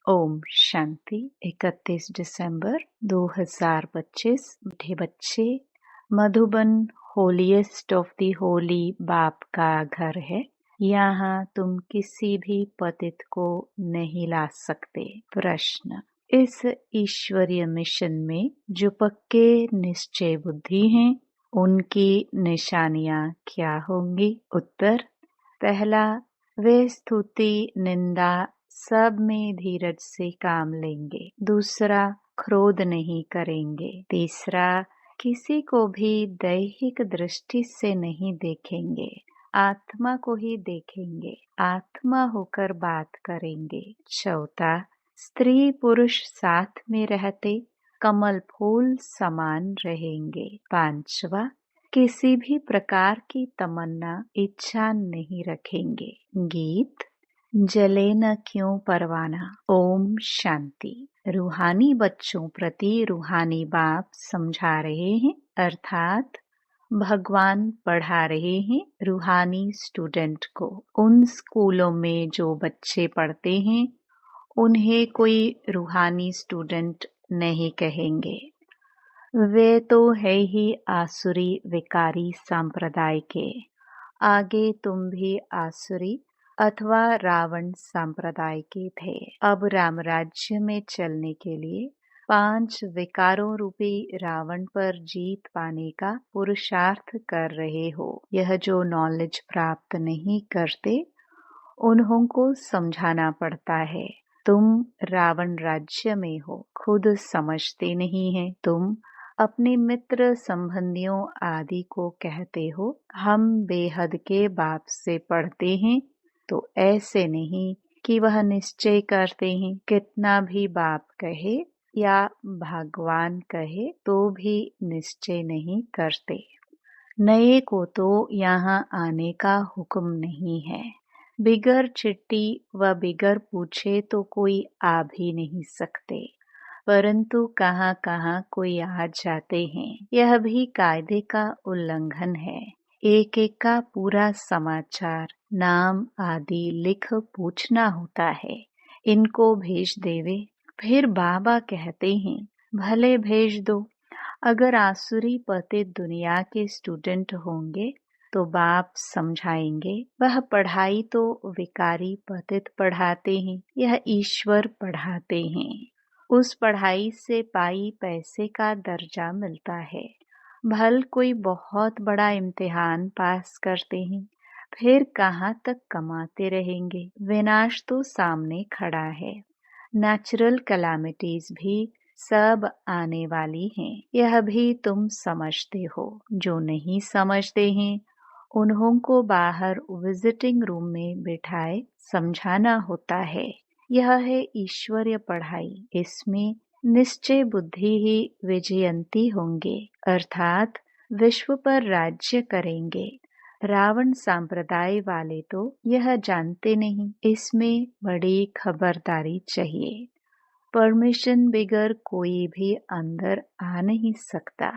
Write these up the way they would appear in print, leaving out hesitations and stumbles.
ओम शांति। 31 दिसंबर 2025। मीठे बच्चे, Madhuban holiest of the Holi बाप का घर है। यहाँ तुम किसी भी पतित को नहीं ला सकते। प्रश्न, इस ईश्वरीय मिशन में जो पक्के निश्चय बुद्धि हैं उनकी निशानियाँ क्या होंगी? उत्तर, पहला, वे स्तुति निंदा सब में धीरज से काम लेंगे। दूसरा, क्रोध नहीं करेंगे। तीसरा, किसी को भी दैहिक दृष्टि से नहीं देखेंगे, आत्मा को ही देखेंगे, आत्मा होकर बात करेंगे। चौथा, स्त्री पुरुष साथ में रहते कमल फूल समान रहेंगे। पांचवा, किसी भी प्रकार की तमन्ना इच्छा नहीं रखेंगे। गीत, जले न क्यों परवाना। ओम शांति। रूहानी बच्चों प्रति रूहानी बाप समझा रहे हैं, अर्थात भगवान पढ़ा रहे हैं रूहानी स्टूडेंट को। उन स्कूलों में जो बच्चे पढ़ते हैं उन्हें कोई रूहानी स्टूडेंट नहीं कहेंगे। वे तो है ही आसुरी विकारी संप्रदाय के। आगे तुम भी आसुरी अथवा रावण संप्रदाय के थे। अब राम राज्य में चलने के लिए 5 विकारों रूपी रावण पर जीत पाने का पुरुषार्थ कर रहे हो। यह जो नॉलेज प्राप्त नहीं करते उन्हों को समझाना पड़ता है। तुम रावण राज्य में हो, खुद समझते नहीं है। तुम अपने मित्र संबंधियों आदि को कहते हो हम बेहद के बाप से पढ़ते हैं, तो ऐसे नहीं कि वह निश्चय करते हैं। कितना भी बाप कहे या भगवान कहे तो भी निश्चय नहीं करते। नए को तो यहाँ आने का हुक्म नहीं है। बिगर चिट्ठी व बिगर पूछे तो कोई आ भी नहीं सकते, परंतु कहाँ कहाँ कोई आ जाते हैं। यह भी कायदे का उल्लंघन है। एक एक का पूरा समाचार, नाम आदि लिख पूछना होता है। इनको भेज देवे। फिर बाबा कहते हैं भले भेज दो। अगर आसुरी पते दुनिया के स्टूडेंट होंगे तो बाप समझाएंगे। वह पढ़ाई तो विकारी पतित पढ़ाते हैं, यह ईश्वर पढ़ाते हैं। उस पढ़ाई से पाई पैसे का दर्जा मिलता है। भल कोई बहुत बड़ा इम्तिहान पास करते हैं, फिर कहाँ तक कमाते रहेंगे। विनाश तो सामने खड़ा है। नेचुरल कैलामिटीज भी सब आने वाली हैं। यह भी तुम समझते हो। जो नहीं समझते हैं उन्हों को बाहर विजिटिंग रूम में बिठाए समझाना होता है। यह है ईश्वरीय पढ़ाई। इसमें निश्चय बुद्धि ही विजयंती होंगे, अर्थात विश्व पर राज्य करेंगे। रावण संप्रदाय वाले तो यह जानते नहीं। इसमें बड़ी खबरदारी चाहिए। परमिशन बिगर कोई भी अंदर आ नहीं सकता।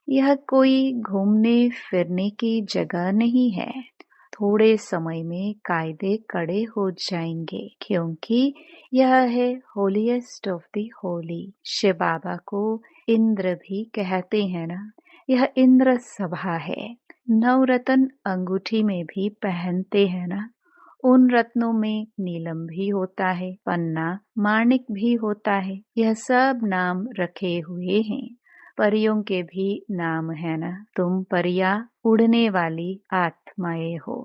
यह कोई घूमने फिरने की जगह नहीं है। थोड़े समय में कायदे कड़े हो जाएंगे, क्योंकि यह है holiest of the holy. Shiv Baba को इंद्र भी कहते हैं ना। यह इंद्र सभा है। 9 रत्न अंगूठी में भी पहनते हैं ना। उन रत्नों में नीलम भी होता है, पन्ना माणिक भी होता है। यह सब नाम रखे हुए हैं। परियों के भी नाम है ना। तुम परिया उड़ने वाली आत्माएं हो।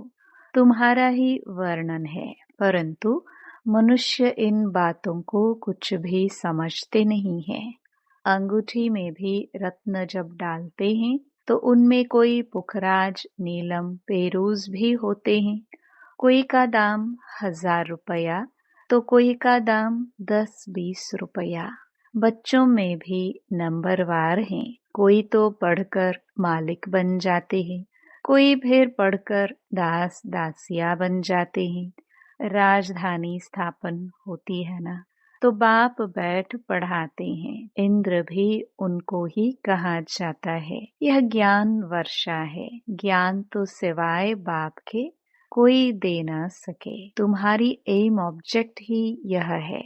तुम्हारा ही वर्णन है, परंतु मनुष्य इन बातों को कुछ भी समझते नहीं है। अंगूठी में भी रत्न जब डालते हैं तो उनमें कोई पुखराज, नीलम, पेरूज भी होते हैं। कोई का दाम 1000 रुपया तो कोई का दाम 10-20 रुपया। बच्चों में भी नंबरवार हैं। कोई तो पढ़कर मालिक बन जाते हैं, कोई फिर पढ़कर दास दासिया बन जाते हैं। राजधानी स्थापन होती है ना, तो बाप बैठ पढ़ाते हैं। इंद्र भी उनको ही कहा जाता है। यह ज्ञान वर्षा है। ज्ञान तो सिवाय बाप के कोई दे न सके। तुम्हारी एम ऑब्जेक्ट ही यह है।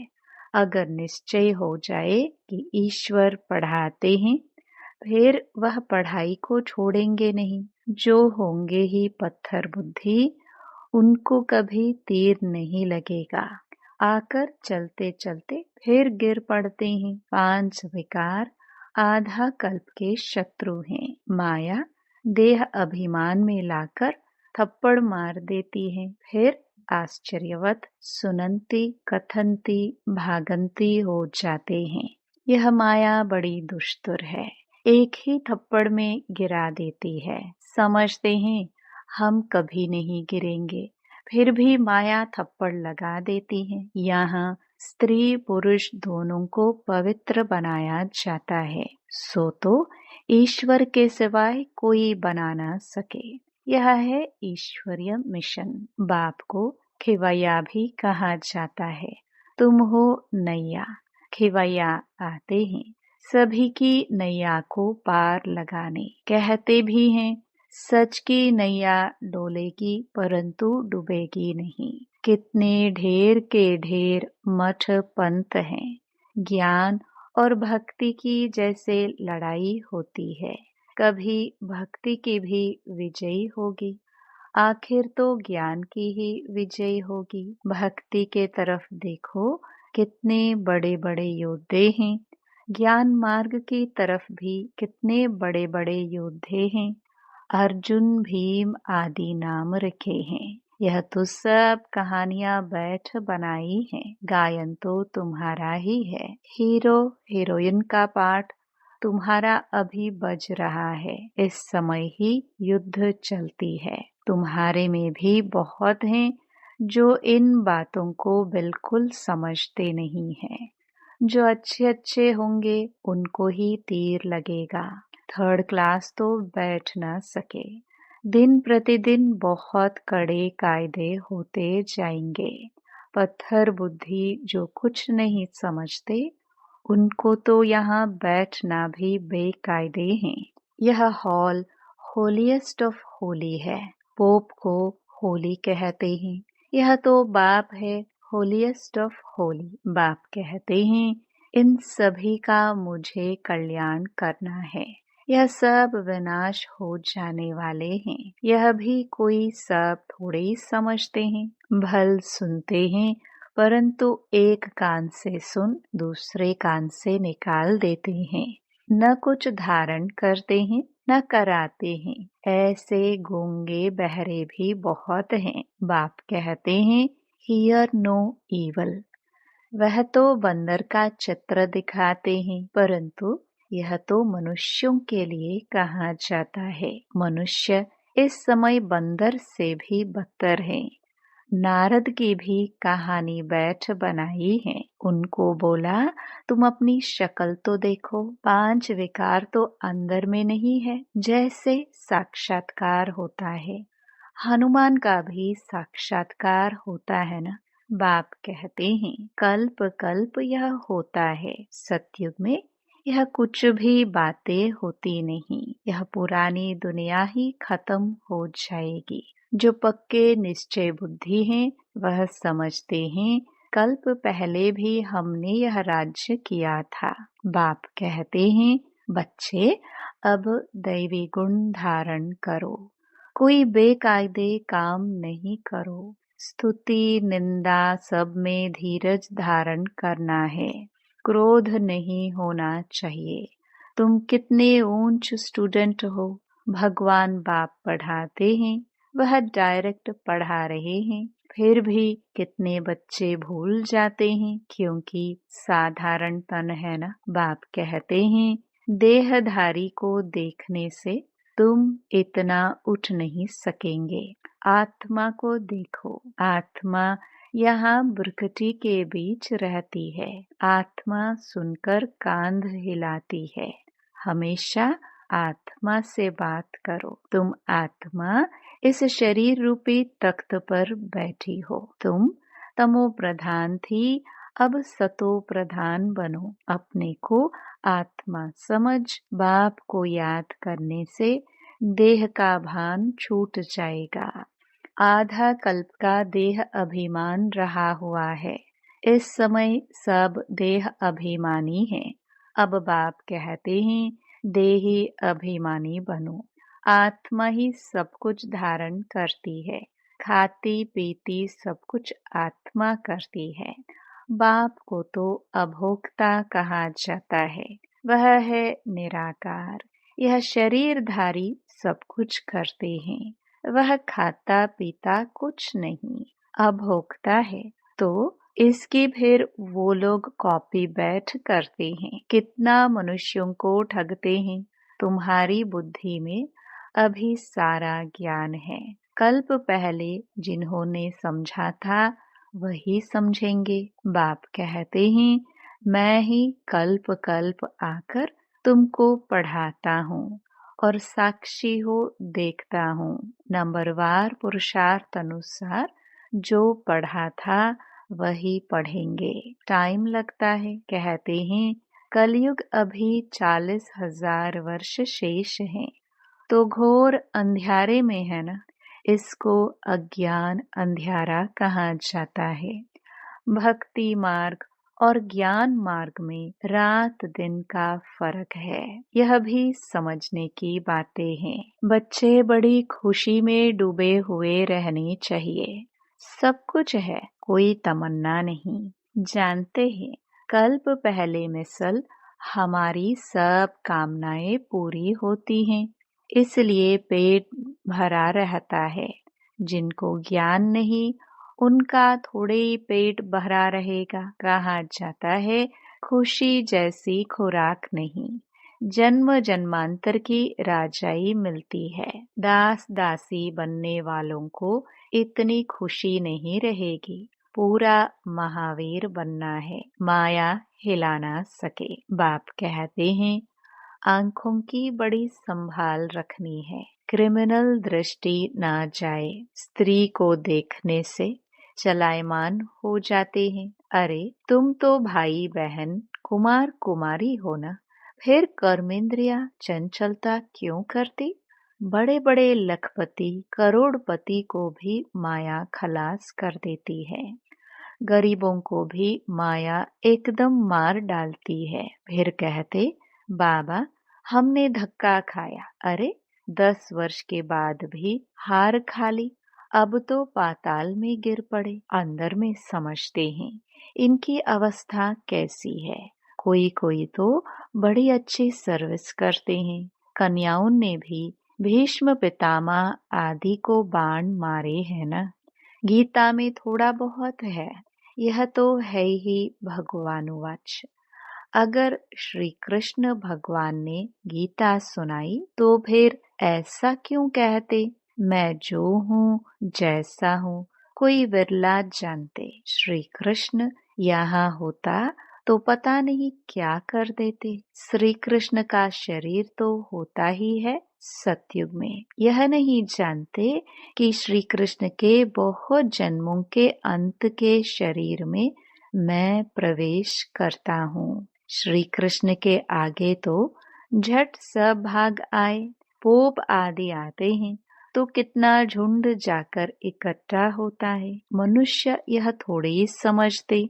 अगर निश्चय हो जाए कि ईश्वर पढ़ाते हैं, फिर वह पढ़ाई को छोड़ेंगे नहीं। जो होंगे ही पत्थर बुद्धि, उनको कभी तीर नहीं लगेगा। आकर चलते चलते फिर गिर पड़ते हैं। 5 विकार आधा कल्प के शत्रु हैं। माया देह अभिमान में लाकर थप्पड़ मार देती है, फिर आश्चर्यवत सुनंती कथनती भागंती हो जाते हैं। यह माया बड़ी दुष्टुर है, एक ही थप्पड़ में गिरा देती है। समझते हैं हम कभी नहीं गिरेंगे, फिर भी माया थप्पड़ लगा देती है। यहाँ स्त्री पुरुष दोनों को पवित्र बनाया जाता है, सो तो ईश्वर के सिवाय कोई बना ना सके। यह है ईश्वरीय मिशन। बाप को खिवैया भी कहा जाता है। तुम हो नैया, खिवैया आते हैं सभी की नैया को पार लगाने। कहते भी हैं सच की नैया डोलेगी परंतु डूबेगी नहीं। कितने ढेर के ढेर मठ पंथ हैं। ज्ञान और भक्ति की जैसे लड़ाई होती है, कभी भक्ति की भी विजयी होगी, आखिर तो ज्ञान की ही विजय होगी। भक्ति के तरफ देखो, कितने बड़े बड़े योद्धे हैं। ज्ञान मार्ग की तरफ भी कितने बड़े बड़े योद्धे हैं। अर्जुन भीम आदि नाम रखे हैं। यह तो सब कहानियां बैठ बनाई हैं, गायन तो तुम्हारा ही है। हीरो हीरोइन का पाठ तुम्हारा अभी बज रहा है। इस समय ही युद्ध चलती है। तुम्हारे में भी बहुत हैं जो इन बातों को बिल्कुल समझते नहीं हैं। जो अच्छे अच्छे होंगे उनको ही तीर लगेगा, थर्ड क्लास तो बैठ ना सके। दिन प्रतिदिन बहुत कड़े कायदे होते जाएंगे। पत्थर बुद्धि जो कुछ नहीं समझते, उनको तो यहाँ बैठना भी बेकायदे हैं। यह हॉल होलीएस्ट ऑफ होली है। पोप को होली कहते हैं। यह तो बाप है, होलीएस्ट ऑफ होली। बाप कहते हैं इन सभी का मुझे कल्याण करना है। यह सब विनाश हो जाने वाले हैं। यह भी कोई सब थोड़े ही समझते हैं। भल सुनते हैं, परंतु एक कान से सुन दूसरे कान से निकाल देते हैं। न कुछ धारण करते हैं न कराते हैं। ऐसे गूंगे बहरे भी बहुत हैं। बाप कहते हैं हियर नो ईवल। वह तो बंदर का चित्र दिखाते हैं, परंतु यह तो मनुष्यों के लिए कहा जाता है। मनुष्य इस समय बंदर से भी बदतर है। नारद की भी कहानी बैठ बनाई है। उनको बोला तुम अपनी शक्ल तो देखो, 5 विकार तो अंदर में नहीं है। जैसे साक्षात्कार होता है, हनुमान का भी साक्षात्कार होता है ना। बाप कहते हैं कल्प कल्प यह होता है। सतयुग में यह कुछ भी बातें होती नहीं। यह पुरानी दुनिया ही खत्म हो जाएगी। जो पक्के निश्चय बुद्धि हैं वह समझते हैं कल्प पहले भी हमने यह राज्य किया था। बाप कहते हैं बच्चे अब दैवी गुण धारण करो, कोई बेकायदे काम नहीं करो। स्तुति निंदा सब में धीरज धारण करना है। क्रोध नहीं होना चाहिए। तुम कितने ऊंच स्टूडेंट हो। भगवान बाप पढ़ाते हैं, वह डायरेक्ट पढ़ा रहे हैं, फिर भी कितने बच्चे भूल जाते हैं क्योंकि साधारण तन है ना। बाप कहते हैं देहधारी को देखने से तुम इतना उठ नहीं सकेंगे। आत्मा को देखो। आत्मा यहाँ बुरकटी के बीच रहती है। आत्मा सुनकर कांध हिलाती है। हमेशा आत्मा से बात करो। तुम आत्मा इस शरीर रूपी तख्त पर बैठी हो। तुम तमो प्रधान थी, अब सतो प्रधान बनो। अपने को आत्मा समझ। बाप को याद करने से देह का भान छूट जाएगा। आधा कल्प का देह अभिमान रहा हुआ है। इस समय सब देह अभिमानी हैं। अब बाप कहते हैं देही अभिमानी बनो। आत्मा ही सब कुछ धारण करती है। खाती पीती सब कुछ आत्मा करती है। बाप को तो अभोक्ता कहा जाता है। वह है निराकार। यह शरीरधारी सब कुछ करते हैं। वह खाता पीता कुछ नहीं, अभोक्ता है। तो इसकी फिर वो लोग कॉपी बैठ करते हैं। कितना मनुष्यों को ठगते हैं। तुम्हारी बुद्धि में अभी सारा ज्ञान है। कल्प पहले जिन्होंने समझा था वही समझेंगे। बाप कहते हैं मैं ही कल्प कल्प आकर तुमको पढ़ाता हूँ और साक्षी हो देखता हूँ। नंबरवार पुरुषार्थ अनुसार जो पढ़ा था वही पढ़ेंगे। टाइम लगता है। कहते हैं कलयुग अभी 40,000 वर्ष शेष हैं। तो घोर अंधियारे में है ना। इसको अज्ञान अंधियारा कहा जाता है। भक्ति मार्ग और ज्ञान मार्ग में रात दिन का फर्क है। यह भी समझने की बातें हैं। बच्चे बड़ी खुशी में डूबे हुए रहने चाहिए। सब कुछ है, कोई तमन्ना नहीं। जानते हैं कल्प पहले मिसल हमारी सब कामनाएं पूरी होती हैं। इसलिए पेट भरा रहता है। जिनको ज्ञान नहीं उनका थोड़े ही पेट भरा रहेगा। कहा जाता है खुशी जैसी खुराक नहीं। जन्म जन्मांतर की राजाई मिलती है। दास दासी बनने वालों को इतनी खुशी नहीं रहेगी। पूरा महावीर बनना है, माया हिला ना सके। बाप कहते हैं आंखों की बड़ी संभाल रखनी है। क्रिमिनल दृष्टि ना जाए। स्त्री को देखने से चलायमान हो जाते हैं। अरे तुम तो भाई बहन कुमार कुमारी हो ना, फिर कर्मेंद्रिया चंचलता क्यों करती। बड़े बड़े लखपति करोड़पति को भी माया खलास कर देती है। गरीबों को भी माया एकदम मार डालती है। फिर कहते बाबा हमने धक्का खाया। अरे 10 वर्ष के बाद भी हार खा ली। अब तो पाताल में गिर पड़े। अंदर में समझते हैं इनकी अवस्था कैसी है। कोई कोई तो बड़ी अच्छी सर्विस करते हैं। कन्याओं ने भी भीष्म पितामह आदि को बाण मारे हैं ना। गीता में थोड़ा बहुत है। यह तो है ही भगवानुवाच। अगर श्री कृष्ण भगवान ने गीता सुनाई तो फिर ऐसा क्यों कहते मैं जो हूँ जैसा हूँ कोई विरला जानते। श्री कृष्ण यहाँ होता तो पता नहीं क्या कर देते। श्री कृष्ण का शरीर तो होता ही है सतयुग में। यह नहीं जानते कि श्री कृष्ण के बहुत जन्मों के अंत के शरीर में मैं प्रवेश करता हूँ। श्री कृष्ण के आगे तो झट सब भाग आए। पोप आदि आते हैं तो कितना झुंड जाकर इकट्ठा होता है। मनुष्य यह थोड़ी समझते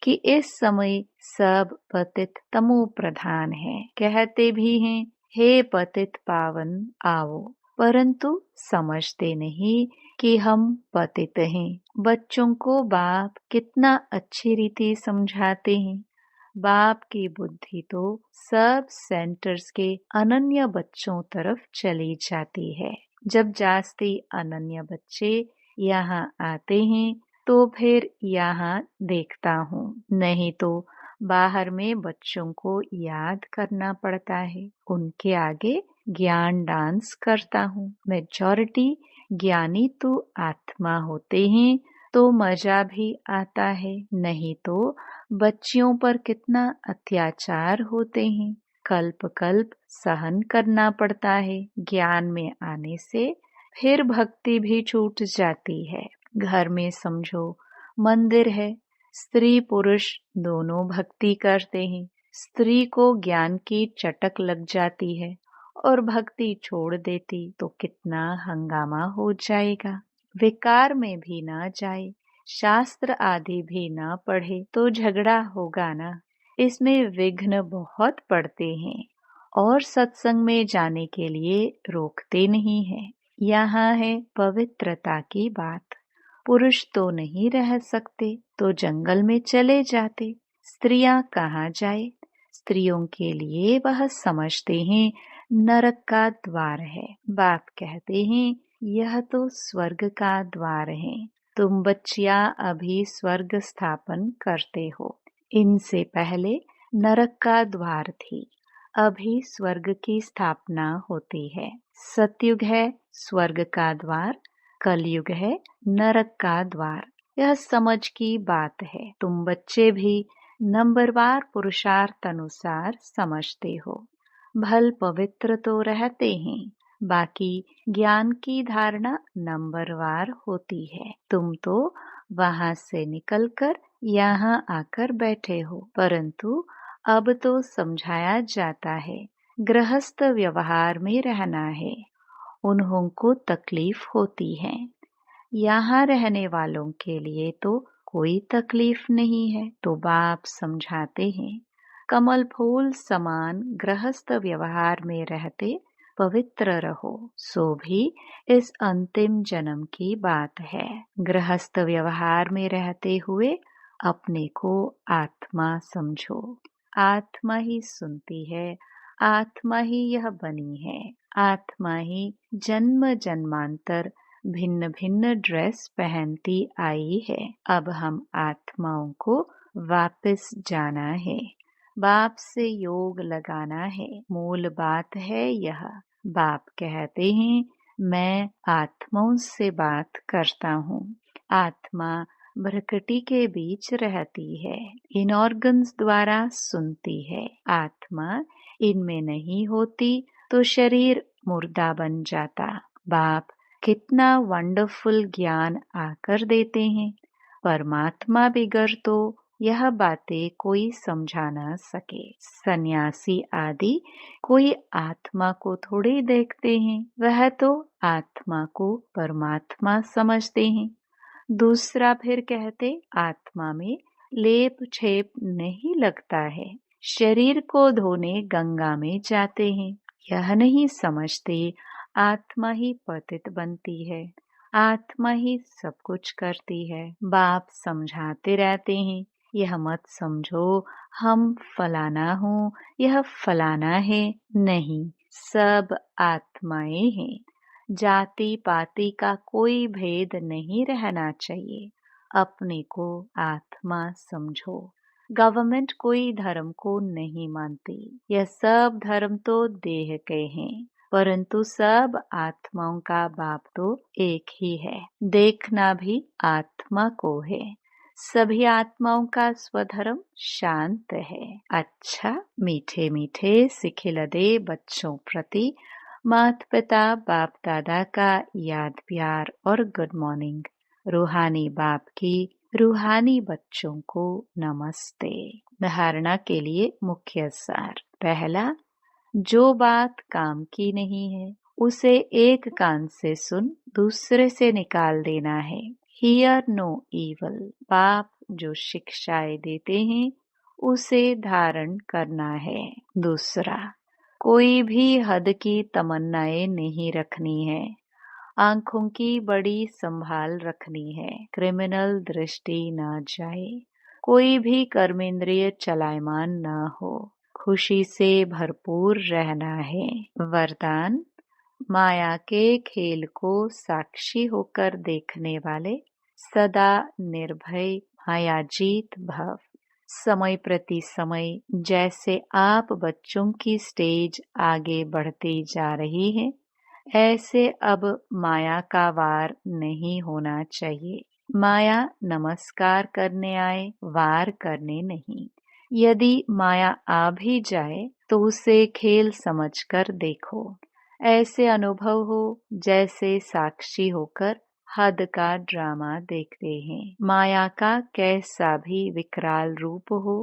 कि इस समय सब पतित तमो प्रधान है। कहते भी हैं हे पतित पावन आओ, परंतु समझते नहीं कि हम पतित हैं। बच्चों को बाप कितना अच्छी रीति समझाते हैं। बाप की बुद्धि तो सब सेंटर्स के अनन्य बच्चों तरफ चली जाती है। जब जास्ती अनन्य बच्चे यहाँ आते हैं तो फिर यहाँ देखता हूँ। नहीं तो बाहर में बच्चों को याद करना पड़ता है। उनके आगे ज्ञान डांस करता हूँ। मेजॉरिटी ज्ञानी तो आत्मा होते हैं तो मजा भी आता है। नहीं तो बच्चियों पर कितना अत्याचार होते हैं। कल्प कल्प सहन करना पड़ता है। ज्ञान में आने से फिर भक्ति भी छूट जाती है। घर में समझो मंदिर है, स्त्री पुरुष दोनों भक्ति करते हैं। स्त्री को ज्ञान की चटक लग जाती है और भक्ति छोड़ देती तो कितना हंगामा हो जाएगा। विकार में भी ना जाए। शास्त्र आदि भी न पढ़े तो झगड़ा होगा ना। इसमें विघ्न बहुत पड़ते हैं और सत्संग में जाने के लिए रोकते नहीं हैं। यहाँ है पवित्रता की बात। पुरुष तो नहीं रह सकते तो जंगल में चले जाते, स्त्रियां कहाँ जाए। स्त्रियों के लिए वह समझते हैं नरक का द्वार है। बाप कहते हैं यह तो स्वर्ग का द्वार है। तुम बच्चियां अभी स्वर्ग स्थापन करते हो, इनसे पहले नरक का द्वार थी, अभी स्वर्ग की स्थापना होती है। सतयुग है स्वर्ग का द्वार, कलयुग है नरक का द्वार। यह समझ की बात है। तुम बच्चे भी नंबरवार पुरुषार्थ अनुसार समझते हो। भल पवित्र तो रहते हैं, बाकी ज्ञान की धारणा नंबरवार होती है। तुम तो वहां से निकलकर यहाँ आकर बैठे हो, परंतु अब तो समझाया जाता है गृहस्थ व्यवहार में रहना है। उन्हों को तकलीफ होती है। यहाँ रहने वालों के लिए तो कोई तकलीफ नहीं है। तो बाप समझाते हैं कमल फूल समान गृहस्थ व्यवहार में रहते पवित्र रहो। सो भी इस अंतिम जन्म की बात है। गृहस्थ व्यवहार में रहते हुए अपने को आत्मा समझो। आत्मा ही सुनती है, आत्मा ही यह बनी है। आत्मा ही जन्म जन्मांतर भिन्न भिन्न ड्रेस पहनती आई है। अब हम आत्माओं को वापस जाना है, बाप से योग लगाना है। मूल बात है यह। बाप कहते हैं मैं आत्माओं से बात करता हूँ। आत्मा भ्रकटी के बीच रहती है, इन ऑर्गन्स द्वारा सुनती है। आत्मा इनमें नहीं होती तो शरीर मुर्दा बन जाता। बाप कितना वंडरफुल ज्ञान आकर देते हैं। परमात्मा बिगर तो यह बातें कोई समझा ना सके। सन्यासी आदि कोई आत्मा को थोड़ी देखते हैं, वह तो आत्मा को परमात्मा समझते हैं। दूसरा फिर कहते आत्मा में लेप छेप नहीं लगता है। शरीर को धोने गंगा में जाते हैं, यह नहीं समझते आत्मा ही पतित बनती है, आत्मा ही सब कुछ करती है। बाप समझाते रहते हैं यह मत समझो हम फलाना हूँ, यह फलाना है, नहीं, सब आत्माएं हैं। जाति पाति का कोई भेद नहीं रहना चाहिए। अपने को आत्मा समझो। गवर्नमेंट कोई धर्म को नहीं मानती। यह सब धर्म तो देह के हैं, परंतु सब आत्माओं का बाप तो एक ही है। देखना भी आत्मा को है। सभी आत्माओं का स्वधर्म शांत है। अच्छा, मीठे मीठे सिखिलदे बच्चों प्रति माता पिता बाप दादा का याद प्यार और गुड मॉर्निंग। रूहानी बाप की रूहानी बच्चों को नमस्ते। धारणा के लिए मुख्य सार। पहला, जो बात काम की नहीं है उसे एक कान से सुन दूसरे से निकाल देना है। Hear no evil. बाप जो शिक्षाएं देते हैं उसे धारण करना है। दूसरा, कोई भी हद की तमन्नाएं नहीं रखनी है। आंखों की बड़ी संभाल रखनी है, क्रिमिनल दृष्टि न जाए। कोई भी कर्मेंद्रिय चलायमान न हो। खुशी से भरपूर रहना है। वरदान, माया के खेल को साक्षी होकर देखने वाले सदा निर्भय मायाजीत भव। समय प्रति समय जैसे आप बच्चों की स्टेज आगे बढ़ती जा रही है, ऐसे अब माया का वार नहीं होना चाहिए। माया नमस्कार करने आए, वार करने नहीं। यदि माया आ भी जाए तो उसे खेल समझकर देखो। ऐसे अनुभव हो जैसे साक्षी होकर हद का ड्रामा देखते हैं। माया का कैसा भी विकराल रूप हो,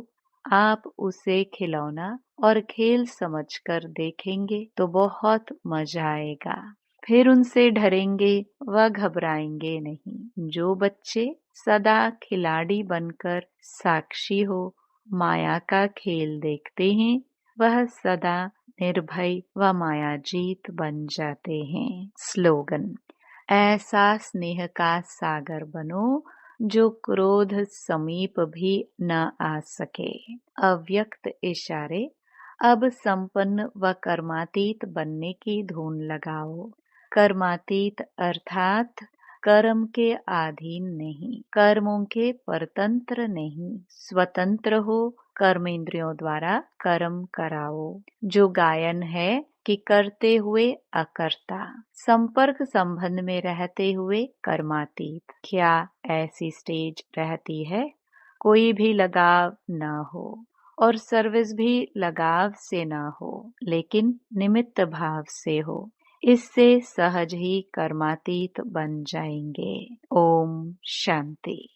आप उसे खिलौना और खेल समझकर देखेंगे तो बहुत मजा आएगा। फिर उनसे डरेंगे व घबराएंगे नहीं। जो बच्चे सदा खिलाड़ी बनकर साक्षी हो माया का खेल देखते हैं, वह सदा निर्भय व मायाजीत बन जाते हैं। स्लोगन: ऐसा स्नेह का सागर बनो जो क्रोध समीप भी न आ सके। अव्यक्त इशारे: अब संपन्न व कर्मातीत बनने की धुन लगाओ। कर्मातीत अर्थात कर्म के अधीन नहीं, कर्मों के परतंत्र नहीं, स्वतंत्र हो, कर्मेंद्रियों द्वारा कर्म कराओ। जो गायन है कि करते हुए अकर्ता, संपर्क संबंध में रहते हुए कर्मातीत। क्या ऐसी स्टेज रहती है? कोई भी लगाव न हो और सर्विस भी लगाव से न हो, लेकिन निमित्त भाव से हो। इससे सहज ही कर्मातीत बन जाएंगे। ओम शांति।